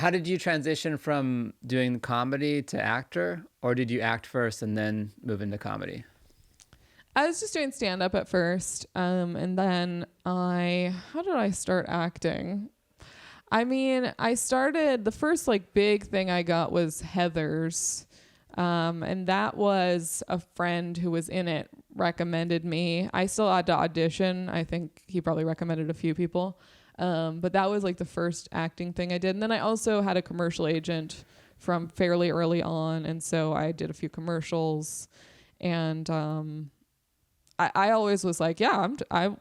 How did you transition from doing comedy to actor, or did you act first and then move into comedy? I was just doing stand up at first. And then how did I start acting? I mean, I started, the first like big thing I got was Heather's. And that was a friend who was in it recommended me. I still had to audition. I think he probably recommended a few people. But that was like the first acting thing I did. And then I also had a commercial agent from fairly early on. And so I did a few commercials, and, I always was like, yeah, I'm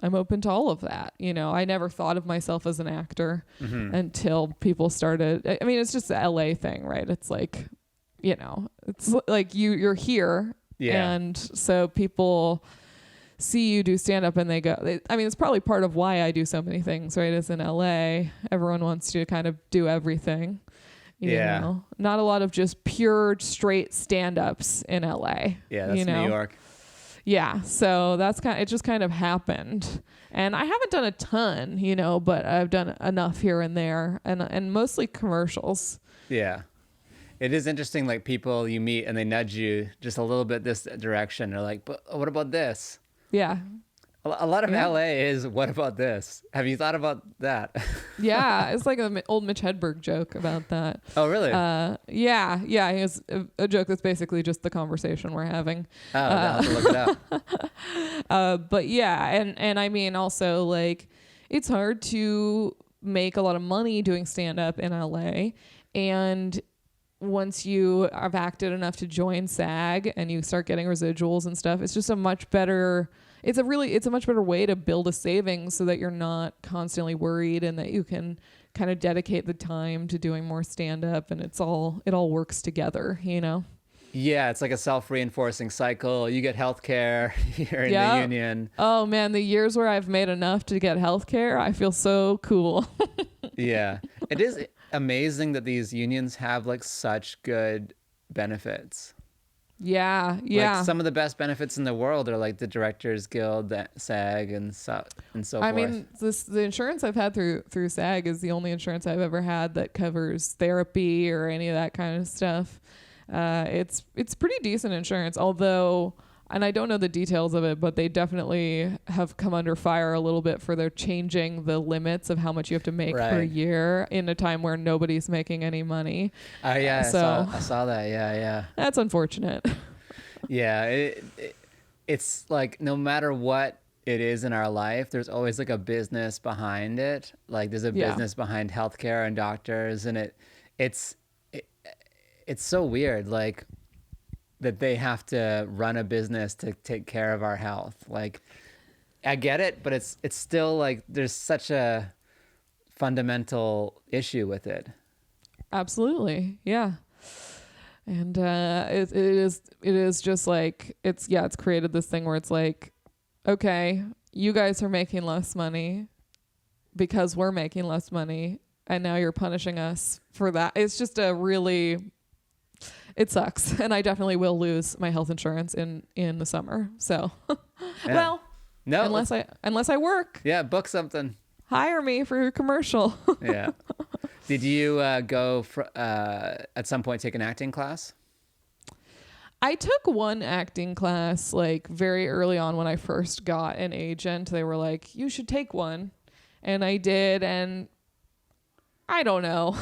open to all of that. You know, I never thought of myself as an actor until people started. I mean, it's just the LA thing, right? It's like, you know, it's like you're here. Yeah. And so people see you do stand up and they go, I mean, it's probably part of why I do so many things, right? As in LA, everyone wants to kind of do everything. You know, not a lot of just pure straight stand-ups in LA. Yeah, that's New York. Yeah, so it just kind of happened. And I haven't done a ton, you know, but I've done enough here and there, and mostly commercials. Yeah. It is interesting, like people you meet and they nudge you just a little bit this direction. They're like, but what about this? Yeah. A lot of LA is, what about this? Have you thought about that? Yeah, it's like an old Mitch Hedberg joke about that. Oh, really? Yeah. He has a joke that's basically just the conversation we're having. Oh, I'll have to look it up. But yeah, and I mean also like it's hard to make a lot of money doing stand-up in LA, and once you have acted enough to join SAG and you start getting residuals and stuff, it's just a much better way to build a savings so that you're not constantly worried, and that you can kind of dedicate the time to doing more stand up, and it all works together, you know? Yeah, it's like a self-reinforcing cycle. You get healthcare, you're in the union. Oh man, the years where I've made enough to get healthcare, I feel so cool. Yeah. It is amazing that these unions have like such good benefits. Yeah. Like some of the best benefits in the world are like the Directors Guild, the SAG, and so forth. I mean, the insurance I've had through SAG is the only insurance I've ever had that covers therapy or any of that kind of stuff. It's pretty decent insurance, although, and I don't know the details of it, but they definitely have come under fire a little bit for their changing the limits of how much you have to make per year in a time where nobody's making any money. Yeah, so I saw that. Yeah. That's unfortunate. Yeah, it's like no matter what it is in our life, there's always like a business behind it. Like there's a business behind healthcare and doctors, and it's so weird, like that they have to run a business to take care of our health. Like I get it, but it's still like there's such a fundamental issue with it. Absolutely. Yeah. And it is just like it's created this thing where it's like, okay, you guys are making less money because we're making less money, and now you're punishing us for that. It's just it sucks, and I definitely will lose my health insurance in the summer. So, well, no, unless I work. Yeah, book something. Hire me for a commercial. Yeah. Did you go at some point take an acting class? I took one acting class like very early on when I first got an agent. They were like, "You should take one," and I did, and I don't know.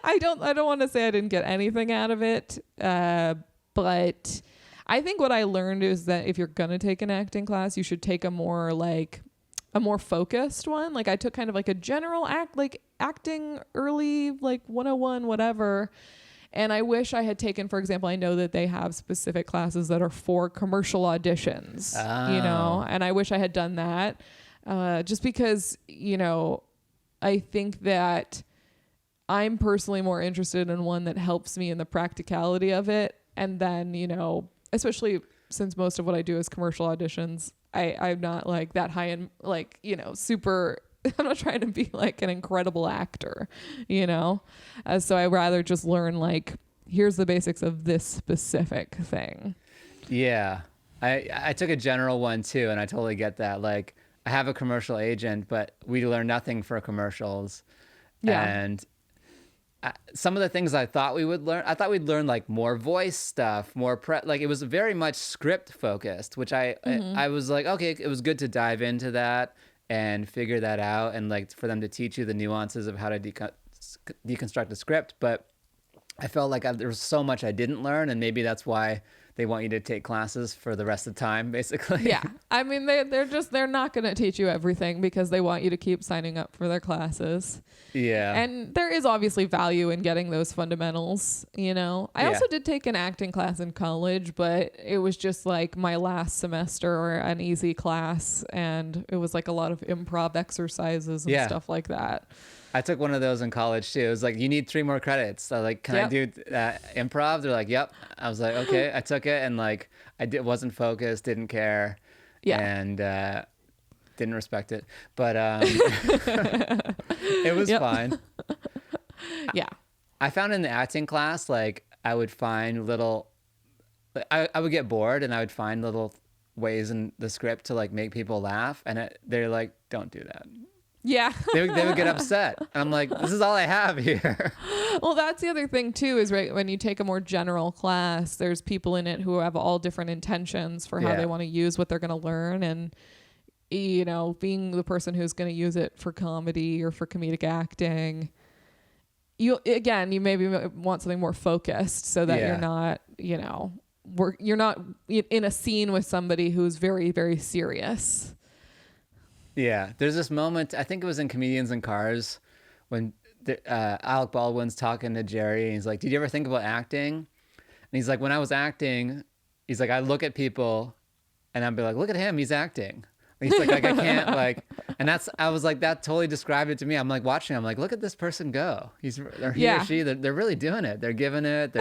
I don't want to say I didn't get anything out of it, but I think what I learned is that if you're gonna take an acting class, you should take a more focused one. Like I took kind of like a general acting early, like 101, whatever. And I wish I had taken, for example, I know that they have specific classes that are for commercial auditions, you know, and I wish I had done that, just because, you know, I think that I'm personally more interested in one that helps me in the practicality of it. And then, you know, especially since most of what I do is commercial auditions, I'm not like that high in, like, you know, super, I'm not trying to be like an incredible actor, you know? So I'd rather just learn like, here's the basics of this specific thing. Yeah. I took a general one too, and I totally get that. Like I have a commercial agent, but we learn nothing for commercials. Yeah. And some of the things I thought we would learn, I thought we'd learn like more voice stuff, like it was very much script focused, which I was like, okay, it was good to dive into that and figure that out, and like for them to teach you the nuances of how to deconstruct a script. But I felt like there was so much I didn't learn, and maybe that's why they want you to take classes for the rest of the time, basically. Yeah. I mean, they're not going to teach you everything because they want you to keep signing up for their classes. Yeah. And there is obviously value in getting those fundamentals, you know. I also did take an acting class in college, but it was just like my last semester or an easy class, and it was like a lot of improv exercises and stuff like that. I took one of those in college too. It was like, you need 3 more credits. So like, can I do improv? They're like, yep. I was like, okay. I took it, and like, wasn't focused, didn't care. Yeah. And didn't respect it. But it was fine. Yeah. I found in the acting class, like I would find I would get bored, and I would find little ways in the script to like make people laugh. And they're like, don't do that. Yeah. they would get upset. And I'm like, this is all I have here. Well, that's the other thing too, is right when you take a more general class, there's people in it who have all different intentions for how they want to use what they're going to learn. And, you know, being the person who's going to use it for comedy or for comedic acting, you maybe want something more focused so that you're not, you know, you're not in a scene with somebody who's very, very serious. Yeah, there's this moment, I think it was in Comedians in Cars, when Alec Baldwin's talking to Jerry, and he's like, did you ever think about acting? And he's like, when I was acting, he's like, I look at people and I'd be like, look at him, he's acting. And he's like, I can't, like, and I was like, that totally described it to me. I'm like watching, I'm like, look at this person go. He or she, they're really doing it. They're giving it.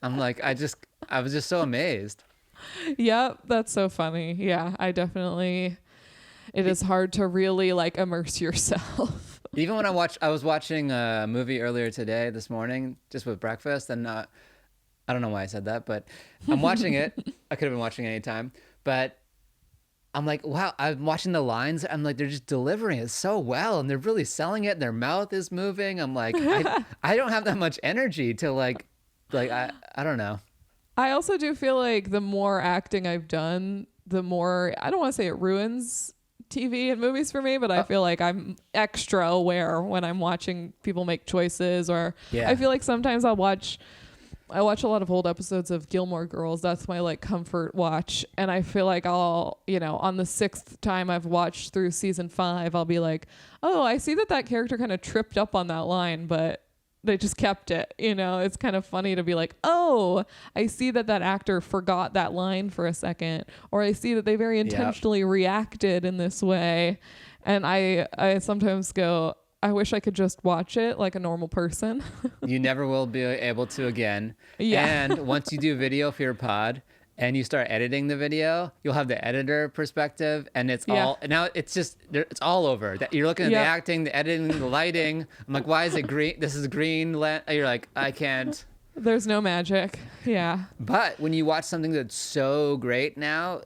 I'm like, I was just so amazed. Yep, that's so funny. Yeah, it is hard to really like immerse yourself. Even when I was watching a movie earlier today, this morning, just with breakfast, and I don't know why I said that, but I'm watching it. I could have been watching any time, but I'm like, wow, I'm watching the lines. I'm like, they're just delivering it so well, and they're really selling it, and their mouth is moving. I'm like, I don't have that much energy to like I don't know. I also do feel like the more acting I've done, the more, I don't want to say it ruins TV and movies for me, but I feel like I'm extra aware when I'm watching people make choices, or I feel like sometimes I watch a lot of old episodes of Gilmore Girls. That's my like comfort watch. And I feel like I'll, you know, on the 6th time I've watched through season 5, I'll be like, oh, I see that character kind of tripped up on that line, but they just kept it. You know, it's kind of funny to be like, oh, I see that actor forgot that line for a second, or I see that they very intentionally reacted in this way. And I sometimes go, I wish I could just watch it like a normal person. You never will be able to again. Yeah. And once you do video for your pod and you start editing the video, you'll have the editor perspective, and it's all, now it's all over. You're looking at the acting, the editing, the lighting. I'm like, why is it green? This is green. You're like, I can't. There's no magic. Yeah. But when you watch something that's so great now,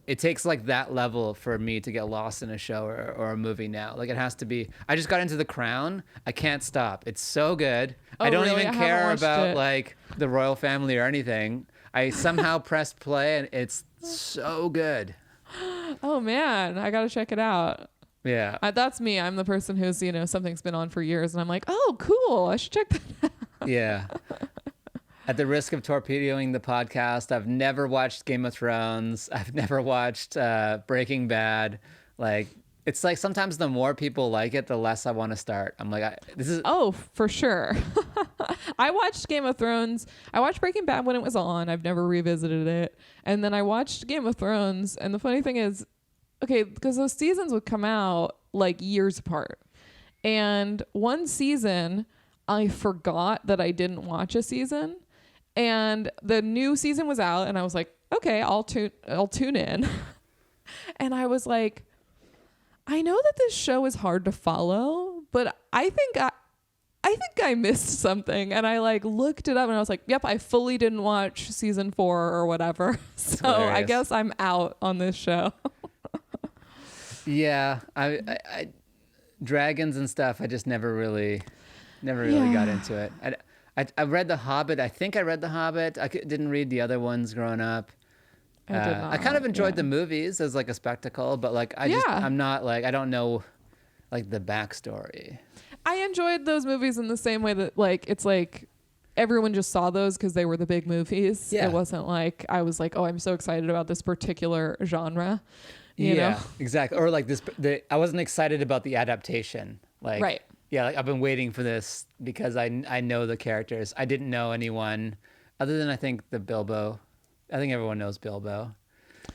it takes like that level for me to get lost in a show or a movie now. Like it has to be, I just got into The Crown. I can't stop. It's so good. Oh, I don't really? even care about like the royal family or anything. I somehow pressed play, and it's so good. Oh man, I gotta check it out. Yeah. That's me. I'm the person who's, you know, something's been on for years and I'm like, oh, cool, I should check that out. Yeah. At the risk of torpedoing the podcast, I've never watched Game of Thrones. I've never watched Breaking Bad. Like, it's like sometimes the more people like it, the less I want to start. I'm like, Oh, for sure. I watched Game of Thrones. I watched Breaking Bad when it was on. I've never revisited it. And then I watched Game of Thrones. And the funny thing is, okay, because those seasons would come out like years apart. And one season, I forgot that I didn't watch a season. And the new season was out. And I was like, okay, I'll tune in. And I was like, I know that this show is hard to follow, but I think I missed something. And I like looked it up and I was like, yep, I fully didn't watch season 4 or whatever. So hilarious. I guess I'm out on this show. Yeah. dragons and stuff, I just never really got into it. I read The Hobbit. I think I read The Hobbit. Didn't read the other ones growing up. I did not. I kind of enjoyed the movies as like a spectacle, but like I'm not like, I don't know like the backstory. I enjoyed those movies in the same way that like it's like everyone just saw those because they were the big movies. Yeah. It wasn't like I was like, oh, I'm so excited about this particular genre. You know? Exactly. Or like I wasn't excited about the adaptation. Like, right. Yeah, like I've been waiting for this because I know the characters. I didn't know anyone other than I think the Bilbo. I think everyone knows Bilbo.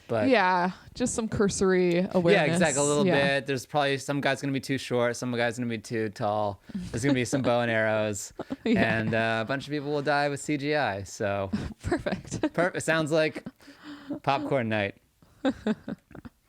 But yeah, just some cursory awareness. Yeah, exactly. A little bit. There's probably some guy's going to be too short. Some guy's going to be too tall. There's going to be some bow and arrows. And a bunch of people will die with CGI. So Perfect. Sounds like popcorn night.